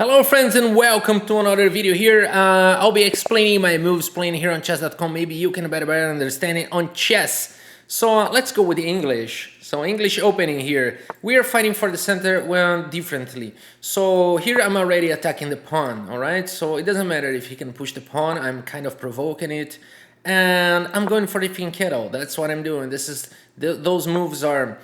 Hello friends and welcome to another video here. I'll be explaining my moves playing here on chess.com. Maybe you can better understand it on chess. So let's go with the English. So English opening here. We are fighting for the center well differently. So here I'm already attacking the pawn, alright? So it doesn't matter if he can push the pawn, I'm kind of provoking it. And I'm going for the fianchetto. That's what I'm doing. Those moves are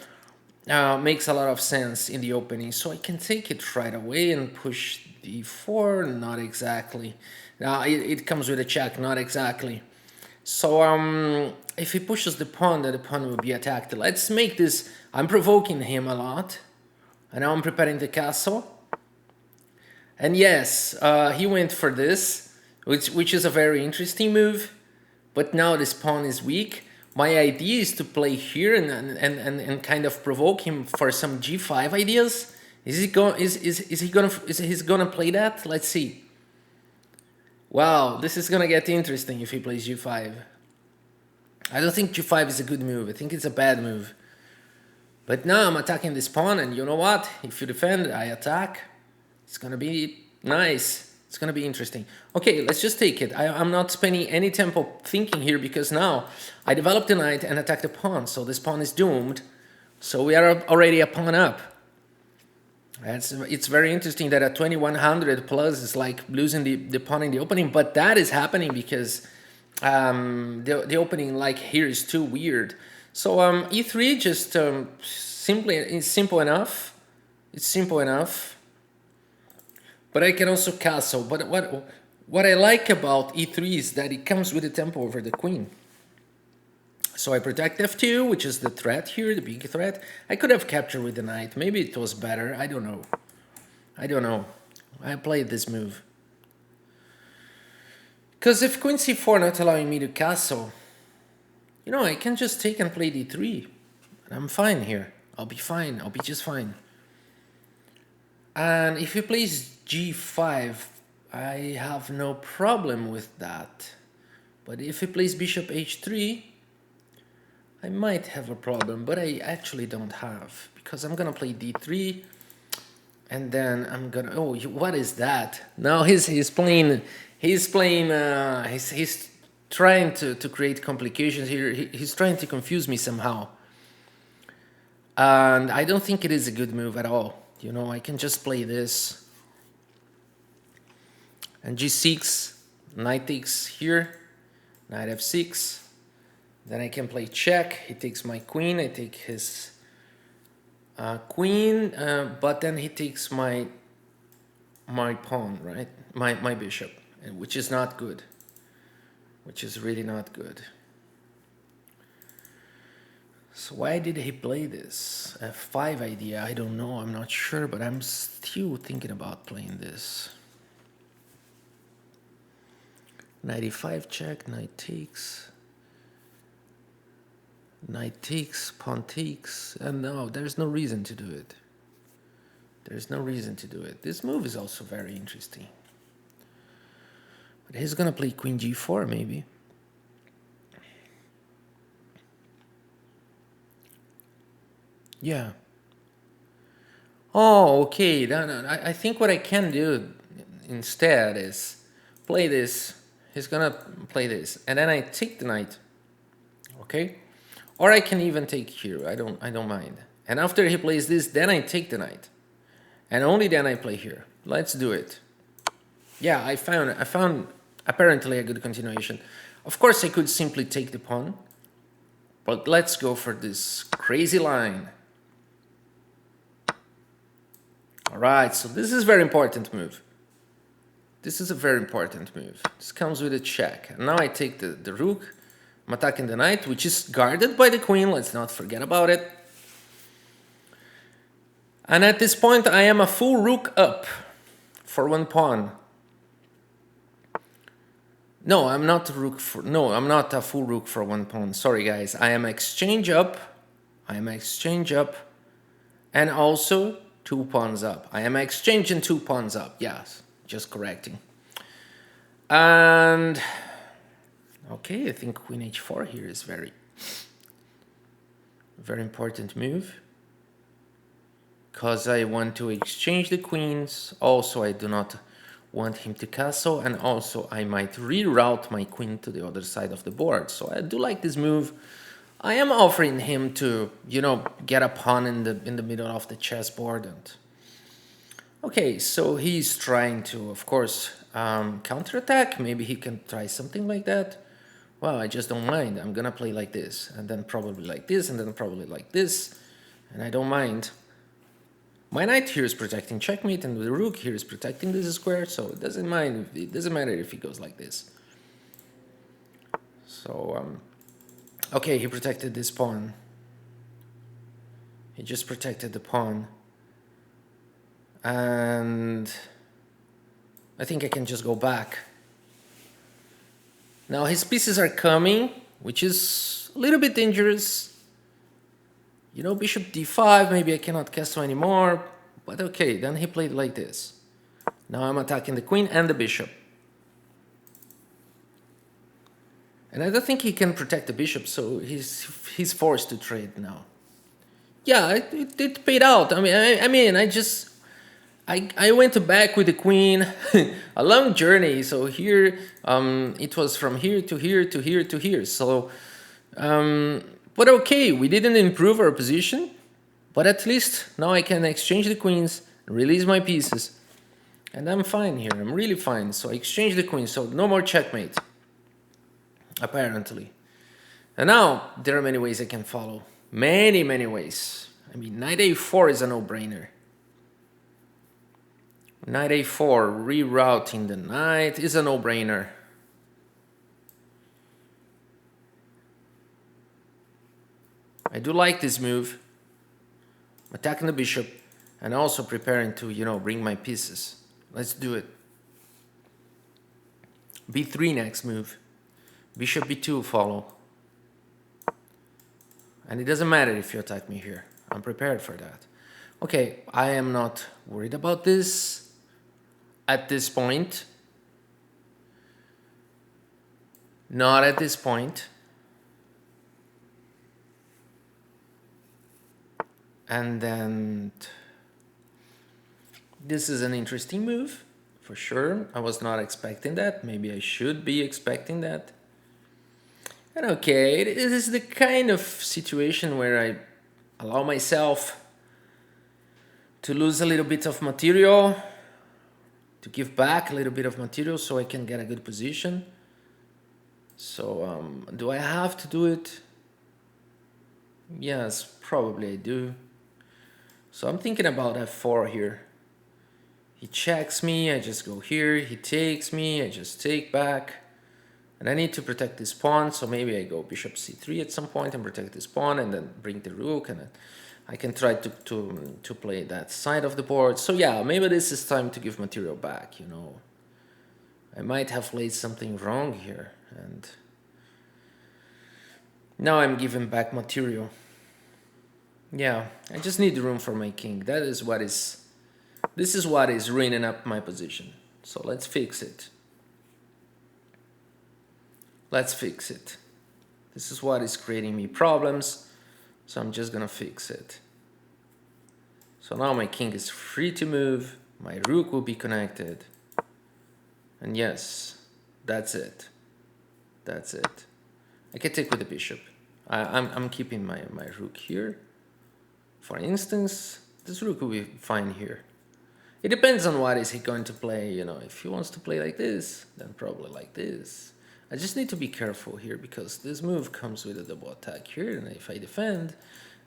makes a lot of sense in the opening. So I can take it right away and push d4. Not exactly. It comes with a check. Not exactly. So if he pushes the pawn, then the pawn will be attacked. Let's make this. I'm provoking him a lot, and now I'm preparing the castle. And yes, he went for this, which is a very interesting move. But now this pawn is weak. My idea is to play here and kind of provoke him for some g5 ideas. Is he gonna play that? Let's see. Wow, this is gonna get interesting if he plays g5. I don't think g5 is a good move. I think it's a bad move. But now I'm attacking this pawn, and you know what? If you defend, I attack. It's gonna be nice. It's gonna be interesting. Okay, let's just take it. I'm not spending any tempo thinking here because now I developed the knight and attacked the pawn. So this pawn is doomed. So we are already a pawn up. It's very interesting that at 2100 plus is like losing the pawn in the opening, but that is happening because the opening like here is too weird. So e3 just it's simple enough. It's simple enough. But I can also castle. But what I like about e3 is that it comes with a tempo over the queen. So I protect f2, which is the threat here, the big threat. I could have captured with the knight. Maybe it was better. I don't know. I don't know. I played this move. Because if queen c4 not allowing me to castle, you know, I can just take and play d3. And I'm fine here. I'll be fine. I'll be just fine. And if he plays g5, I have no problem with that. But if he plays bishop h3, I might have a problem, but I actually don't have, because I'm gonna play d3, and then I'm gonna. Oh, what is that? Now he's playing. He's trying to create complications here. He's trying to confuse me somehow, and I don't think it is a good move at all. You know, I can just play this. And g6, knight takes here, knight f6. Then I can play check. He takes my queen. I take his queen, but then he takes my pawn, right? My bishop, which is not good. Which is really not good. So why did he play this? F5 idea, I don't know, I'm not sure, but I'm still thinking about playing this. Knight e5 check, knight takes. Knight takes, pawn takes, and no, there's no reason to do it. There's no reason to do it. This move is also very interesting. But he's gonna play queen g4 maybe. Yeah. Oh, okay. No, I think what I can do instead is play this. He's gonna play this, and then I take the knight. Okay, or I can even take here. I don't mind. And after he plays this, then I take the knight, and only then I play here. Let's do it. Yeah, I found apparently a good continuation. Of course, I could simply take the pawn, but let's go for this crazy line. Alright, so this is a very important move. This is a very important move. This comes with a check. And now I take the rook. I'm attacking the knight, which is guarded by the queen. Let's not forget about it. And at this point, I am a full rook up for one pawn. No, I'm not a rook for... No, I'm not a full rook for one pawn. Sorry, guys. I am exchange up. I am exchange up. And also 2 pawns up. I am exchanging 2 pawns up. Yes, just correcting. And okay, I think queen h4 here is very important move. because I want to exchange the queens. Also, I do not want him to castle, and also I might reroute my queen to the other side of the board. So I do like this move. I am offering him to, get a pawn in the middle of the chessboard. And okay, so he's trying to, of course, counterattack. Maybe he can try something like that. Well, I just don't mind. I'm gonna play like this, and then probably like this, and then probably like this, and I don't mind. My knight here is protecting checkmate, and the rook here is protecting this square, so it doesn't matter if he goes like this. So, okay, he protected this pawn. He just protected the pawn. And I think I can just go back. Now his pieces are coming, which is a little bit dangerous. Bishop d5, maybe I cannot castle anymore. But okay, then he played like this. Now I'm attacking the queen and the bishop. And I don't think he can protect the bishop, so he's forced to trade now. Yeah, it paid out. I mean, I went back with the queen, a long journey. So here, it was from here to here to here to here. So, but okay, we didn't improve our position, but at least now I can exchange the queens, release my pieces, and I'm fine here. I'm really fine. So I exchange the queens, so no more checkmate, apparently. And now there are many ways I can follow. Many, many ways. I mean, knight a4 is a no-brainer. Knight a4, rerouting the knight is a no-brainer. I do like this move. I'm attacking the bishop and also preparing to, bring my pieces. Let's do it. b3 next move. Bishop b2 follow. And it doesn't matter if you attack me here. I'm prepared for that. Okay, I am not worried about this. At this point, not at this point. And then this is an interesting move for sure. I was not expecting that. Maybe I should be expecting that. And okay, it is the kind of situation where I allow myself to lose a little bit of material, to give back a little bit of material so I can get a good position. So, do I have to do it? Yes, probably I do. So I'm thinking about f4 here. He checks me, I just go here. He takes me, I just take back. And I need to protect this pawn, so maybe I go bishop c3 at some point and protect this pawn and then bring the rook, and then I can try to play that side of the board. So yeah, maybe this is time to give material back, I might have played something wrong here, and now I'm giving back material. Yeah, I just need room for my king. This is what is ruining up my position. So let's fix it. Let's fix it. This is what is creating me problems. So I'm just gonna fix it. So now my king is free to move. My rook will be connected. And yes, that's it. That's it. I can take with the bishop. I'm keeping my rook here. For instance, this rook will be fine here. It depends on what is he going to play, If he wants to play like this, then probably like this. I just need to be careful here because this move comes with a double attack here, and if I defend,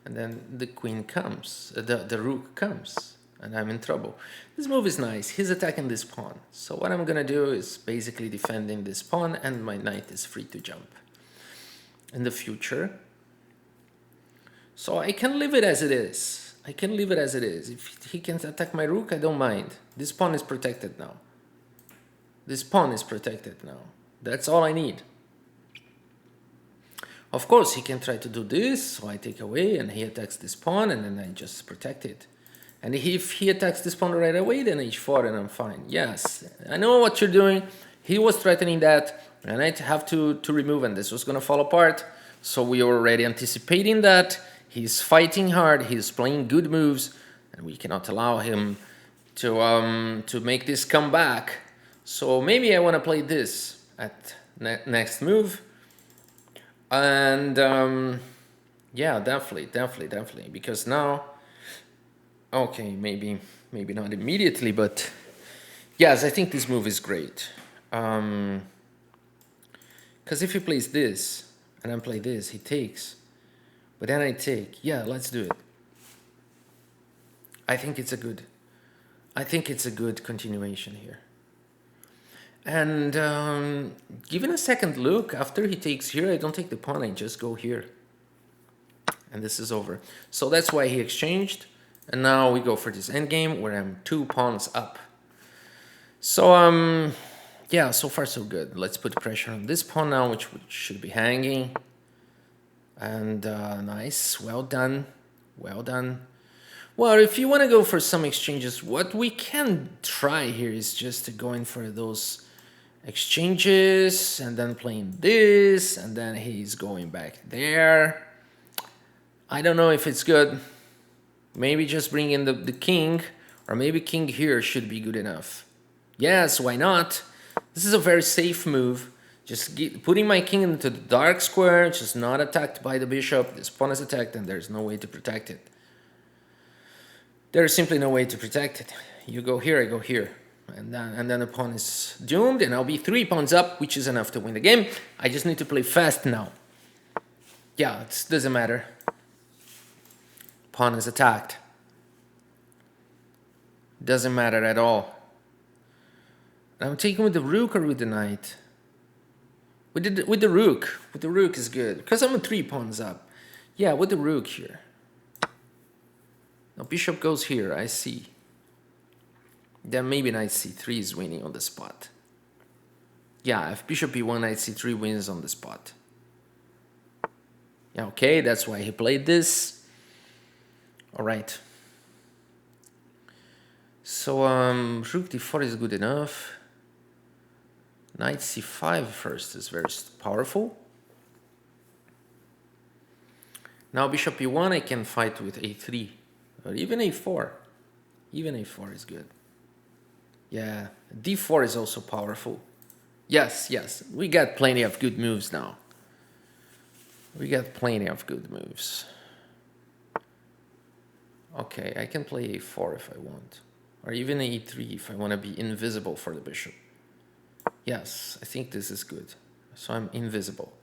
and then the queen comes, the rook comes, and I'm in trouble. This move is nice. He's attacking this pawn. So what I'm gonna do is basically defending this pawn, and my knight is free to jump in the future. So I can leave it as it is. I can leave it as it is. If he can attack my rook, I don't mind. This pawn is protected now. This pawn is protected now. That's all I need. Of course, he can try to do this, so I take away, and he attacks this pawn, and then I just protect it. And if he attacks this pawn right away, then h4, and I'm fine. Yes, I know what you're doing. He was threatening that, and I have to remove, and this was going to fall apart. So we are already anticipating that. He's fighting hard. He's playing good moves. and we cannot allow him to make this comeback. So maybe I want to play this at next move, and yeah, definitely, because now, okay, maybe not immediately, but yes, I think this move is great. Because if he plays this and I play this, he takes, but then I take. Yeah, let's do it. I think it's a good continuation here. And given a second look, after he takes here, I don't take the pawn, I just go here. And this is over. So that's why he exchanged. And now we go for this endgame where I'm 2 pawns up. So, yeah, so far so good. Let's put pressure on this pawn now, which should be hanging. And nice, well done, well done. Well, if you want to go for some exchanges, what we can try here is just to go in for those exchanges and then playing this, and then he's going back there. I don't know if it's good. Maybe just bring in the king, or maybe king here should be good enough. Yes, why not? This is a very safe move. Just putting my king into the dark square, just not attacked by the bishop. This pawn is attacked and there's no way to protect it. There's simply no way to protect it. You go here, I go here. And then the pawn is doomed, and I'll be 3 pawns up, which is enough to win the game. I just need to play fast now. Yeah, it doesn't matter. Pawn is attacked. Doesn't matter at all. I'm taking with the rook or with the knight? With the rook. With the rook is good, because I'm 3 pawns up. Yeah, with the rook here. Now bishop goes here, I see. Then maybe knight c3 is winning on the spot. Yeah, if bishop e1, knight c3 wins on the spot. Yeah, okay, that's why he played this. All right. So rook d4 is good enough. Knight c5 first is very powerful. Now bishop e1, I can fight with a3, or even a4. Even a4 is good. Yeah, d4 is also powerful. Yes, yes, we got plenty of good moves now. We got plenty of good moves. Okay, I can play a4 if I want. Or even e3 if I want to be invisible for the bishop. Yes, I think this is good. So I'm invisible.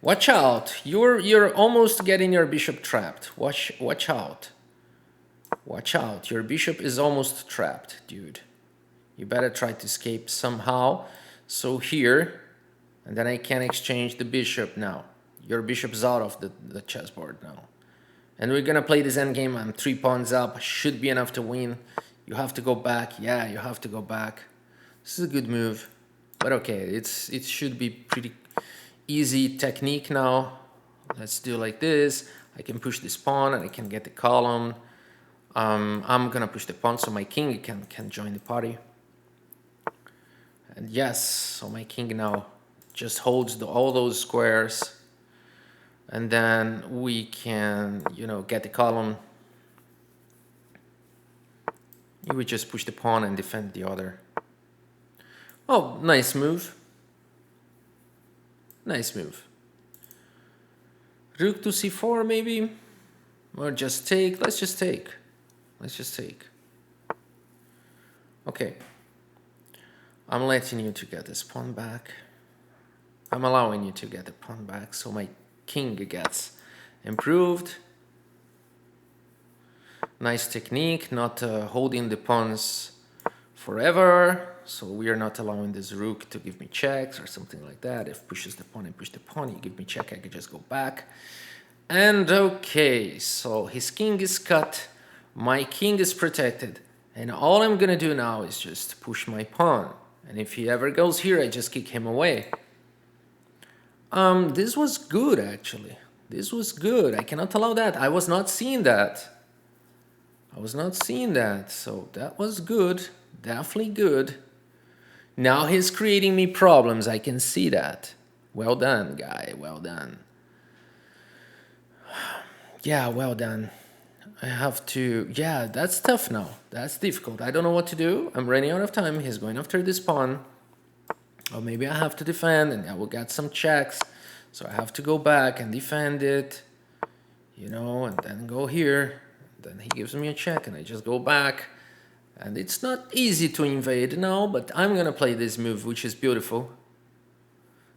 Watch out! You're almost getting your bishop trapped. Watch out. Watch out. Your bishop is almost trapped, dude. You better try to escape somehow. So here, and then I can exchange the bishop now. Your bishop's out of the chessboard now. And we're gonna play this endgame. I'm 3 pawns up. Should be enough to win. You have to go back. Yeah, you have to go back. This is a good move. But okay, it should be pretty easy technique now. Let's do like this. I can push this pawn and I can get the column. I'm gonna push the pawn so my king can join the party. And yes, so my king now just holds all those squares. And then we can, get the column. You would just push the pawn and defend the other. Oh, nice move. Nice move. Rook to c4 maybe? Or just take. Let's just take. Let's just take. Okay. I'm letting you to get this pawn back. I'm allowing you to get the pawn back so my king gets improved. Nice technique, not holding the pawns forever. So we are not allowing this rook to give me checks or something like that. If pushes the pawn and push the pawn, you give me check, I can just go back. And okay, so his king is cut, my king is protected, and all I'm gonna do now is just push my pawn. And if he ever goes here, I just kick him away. This was good, actually. This was good. I cannot allow that. I was not seeing that. I was not seeing that. So that was good. Definitely good. Now he's creating me problems. I can see that. Well done, guy. Well done. Yeah, well done. I have to, yeah, that's tough now. That's difficult. I don't know what to do. I'm running out of time. He's going after this pawn. Or maybe I have to defend and I will get some checks. So I have to go back and defend it, you know, and then go here. Then he gives me a check and I just go back. And it's not easy to invade now, but I'm gonna play this move, which is beautiful.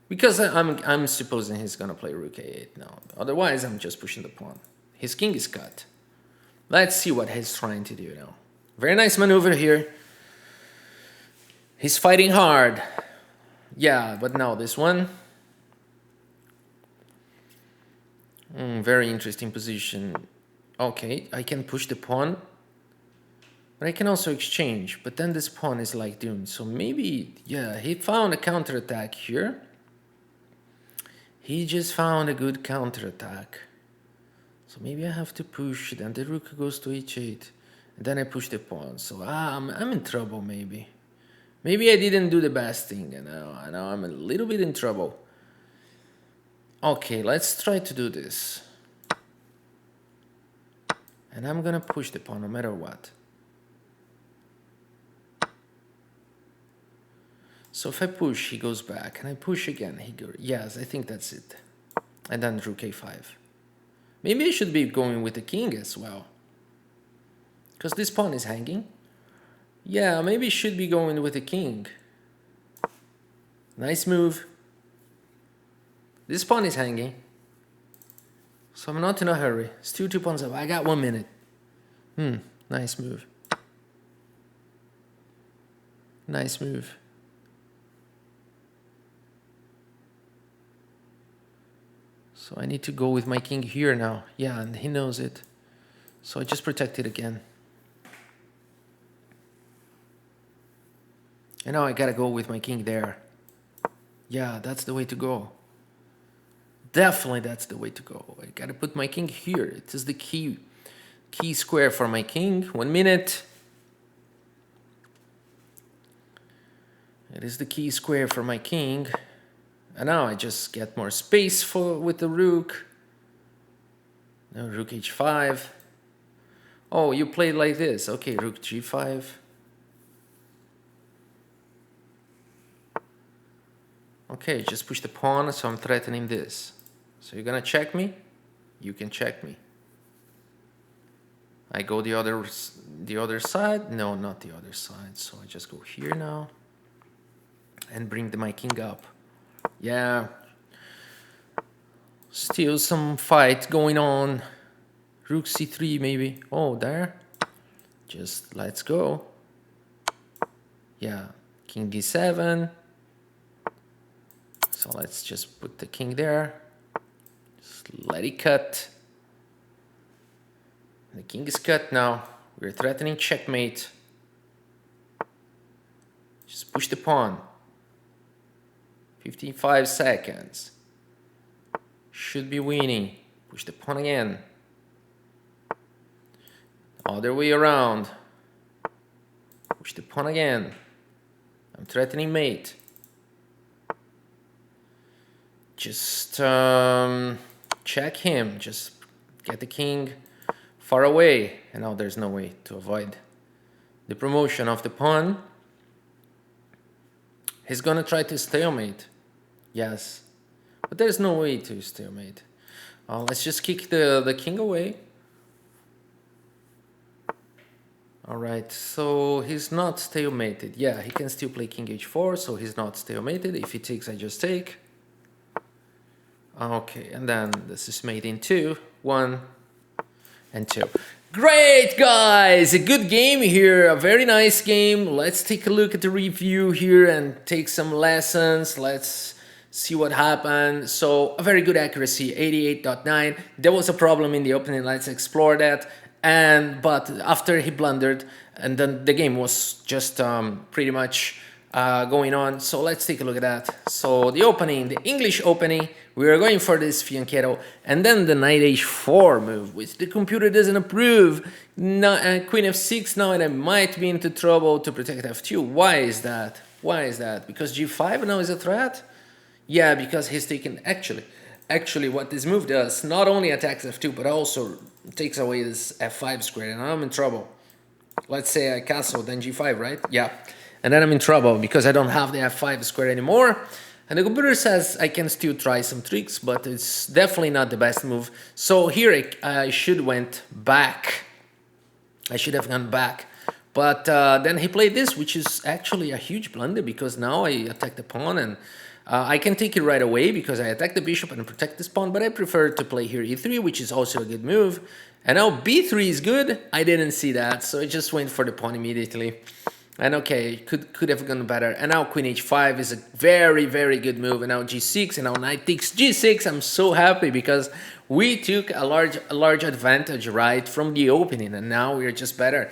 Because I'm supposing he's gonna play rook a8 now. Otherwise, I'm just pushing the pawn. His king is cut. Let's see what he's trying to do now. Very nice maneuver here. He's fighting hard. Yeah, but now this one. Very interesting position. Okay, I can push the pawn. But I can also exchange. But then this pawn is like doomed. So maybe, yeah, he found a counterattack here. He just found a good counterattack. So maybe I have to push. Then the rook goes to h8. And then I push the pawn. So I'm in trouble maybe. Maybe I didn't do the best thing. I know I'm a little bit in trouble. Okay, let's try to do this. And I'm gonna push the pawn no matter what. So if I push, he goes back. And I push again, he goes... Yes, I think that's it. And then rook a5. Maybe I should be going with the king as well. Because this pawn is hanging. Yeah, maybe I should be going with the king. Nice move. This pawn is hanging. So I'm not in a hurry. Still 2 pawns up. I got 1 minute. Nice move. Nice move. So I need to go with my king here now. Yeah, and he knows it. So I just protect it again. And now I gotta go with my king there. Yeah, that's the way to go. Definitely that's the way to go. I gotta put my king here. It is the key square for my king. 1 minute. It is the key square for my king. And now I just get more space with the rook. Now rook h5. Oh, you played like this. Okay, rook g5. Okay, just push the pawn, so I'm threatening this. So you're gonna check me? You can check me. I go the other side? No, not the other side. So I just go here now and bring my king up. Yeah. Still some fight going on. Rook c3 maybe. Oh, there. Just let's go. Yeah. King d7. So let's just put the king there. Just let it cut. The king is cut now. We're threatening checkmate. Just push the pawn. 55 seconds. Should be winning. Push the pawn again. Other way around. Push the pawn again. I'm threatening mate. Just check him. Just get the king far away. And now there's no way to avoid the promotion of the pawn. He's gonna try to stalemate. Yes. But there's no way to stalemate. Let's just kick the king away. Alright, so he's not stalemated. Yeah, he can still play king h4, so he's not stalemated. If he takes, I just take. Okay, and then this is made in 2, 1, and 2. Great, guys! A good game here, a very nice game. Let's take a look at the review here and take some lessons. Let's see what happened. So, a very good accuracy, 88.9. There was a problem in the opening, let's explore that. But after he blundered, and then the game was just pretty much going on. So let's take a look at that. So the opening, the English opening, we are going for this fianchetto, and then the knight h4 move, which the computer doesn't approve. Queen f6 now, and I might be into trouble to protect f2. Why is that? Why is that? Because g5 now is a threat? Yeah, because he's taken, actually, Actually, what this move does, not only attacks f2, but also takes away this f5 square, and I'm in trouble. Let's say I castle, then g5, right? Yeah. And then I'm in trouble because I don't have the f5 square anymore. And the computer says I can still try some tricks, but it's definitely not the best move. So here I should went back. I should have gone back. But then he played this, which is actually a huge blunder because now I attack the pawn and I can take it right away because I attack the bishop and protect this pawn, but I prefer to play here e3, which is also a good move. And now b3 is good. I didn't see that, so I just went for the pawn immediately. And okay, could have gone better. And now queen h5 is a very, very good move. And now g6, and now knight takes g6. I'm so happy because we took a large advantage right from the opening, and now we're just better.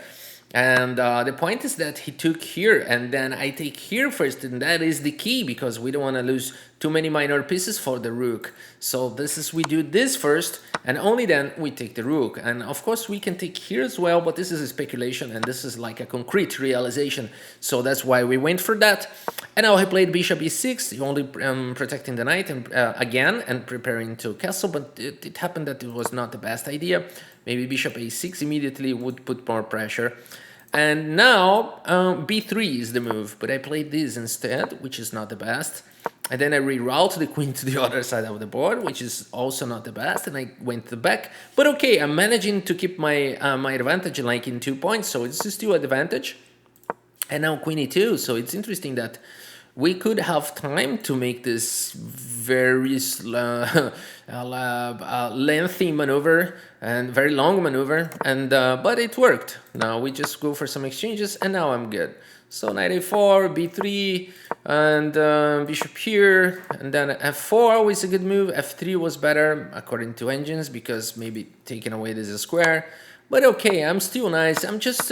And the point is that he took here, and then I take here first, and that is the key because we don't want to lose too many minor pieces for the rook. So we do this first, and only then we take the rook. And of course we can take here as well, but this is a speculation, and this is like a concrete realization. So that's why we went for that. And now he played bishop e6, only protecting the knight and again, and preparing to castle, but it happened that it was not the best idea. Maybe bishop a6 immediately would put more pressure. And now b3 is the move, but I played this instead, which is not the best. And then I reroute the queen to the other side of the board, which is also not the best, and I went to the back. But okay, I'm managing to keep my my advantage like in 2 points, so it's still advantage. And now queen e2, so it's interesting that we could have time to make this very lengthy maneuver and very long maneuver, and but it worked. Now we just go for some exchanges, and now I'm good. So knight a4, b3, and bishop here, and then f4 always a good move. f3 was better according to engines because maybe taking away this square. But okay, I'm still nice. I'm just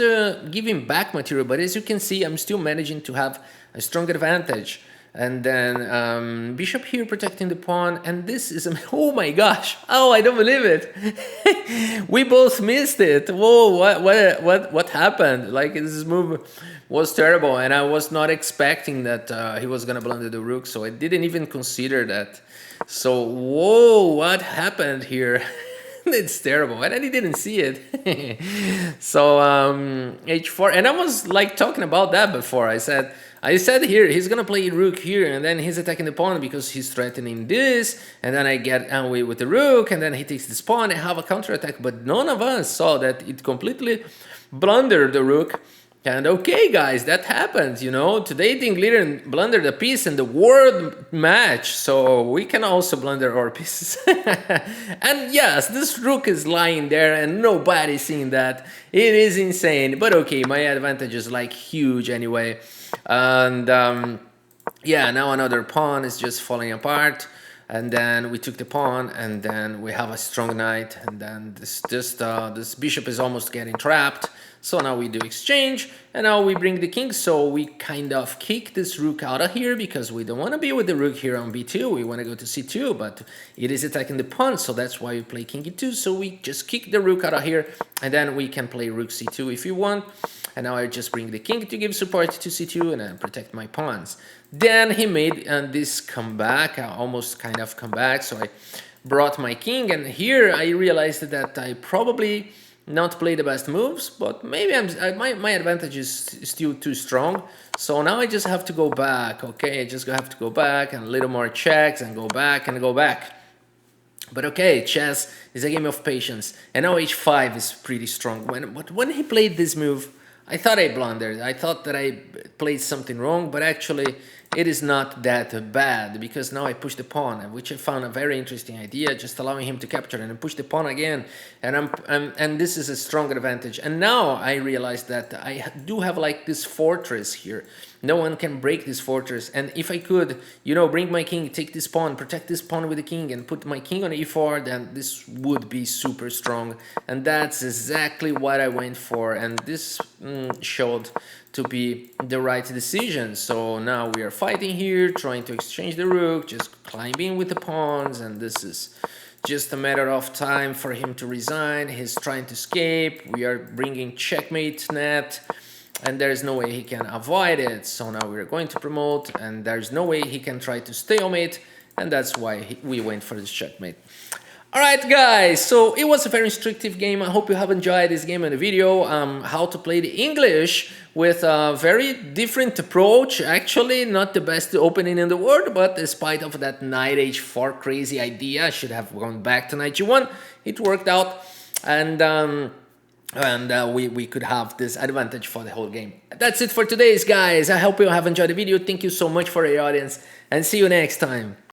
giving back material, but as you can see, I'm still managing to have a strong advantage. And then bishop here protecting the pawn, and this is oh my gosh! Oh, I don't believe it! We both missed it. Whoa! What happened? Like this move was terrible, and I was not expecting that he was gonna blunder the rook, so I didn't even consider that. So whoa! What happened here? It's terrible, and I didn't see it. So h4, and I was like talking about that before. I said here he's gonna play rook here, and then he's attacking the pawn because he's threatening this, and then I get away with the rook, and then he takes this pawn and have a counterattack. But none of us saw that it completely blundered the rook. And okay, guys, that happens, you know. Today, Dingliren blundered a piece in the world match, so we can also blunder our pieces. And yes, this rook is lying there, and nobody's seeing that. It is insane, but okay, my advantage is like huge anyway. And yeah, now another pawn is just falling apart. And then we took the pawn, and then we have a strong knight, and then this bishop is almost getting trapped. So now we do exchange, and now we bring the king, so we kind of kick this rook out of here because we don't want to be with the rook here on b2, we want to go to c2, but it is attacking the pawn, so that's why we play king e2, so we just kick the rook out of here, and then we can play rook c2 if you want. And now I just bring the king to give support to c2 and then protect my pawns. Then he made this comeback, almost kind of comeback, so I brought my king, and here I realized that I probably not play the best moves, but maybe my advantage is still too strong. So now I just have to go back, okay? I just have to go back and a little more checks and go back and go back. But okay, chess is a game of patience, and now h5 is pretty strong. When he played this move, I thought I blundered. I thought that I played something wrong, but actually it is not that bad because now I push the pawn, which I found a very interesting idea, just allowing him to capture and push the pawn again, and this is a strong advantage. And now I realize that I do have like this fortress here. No one can break this fortress, and if I could, you know, bring my king, take this pawn, protect this pawn with the king, and put my king on e4, then this would be super strong, and that's exactly what I went for, and this showed to be the right decision. So now we are fighting here, trying to exchange the rook, just climbing with the pawns, and this is just a matter of time for him to resign. He's trying to escape. We are bringing checkmate net, and there's no way he can avoid it. So now we're going to promote, and there's no way he can try to stalemate. and that's why we went for this checkmate. Alright guys, so it was a very instructive game. I hope you have enjoyed this game and the video, how to play the English with a very different approach. Actually, not the best opening in the world, but despite of that knight h4 crazy idea, I should have gone back to knight g1. It worked out, and we could have this advantage for the whole game. That's it for today's guys. I hope you have enjoyed the video. Thank you so much for your audience, and see you next time.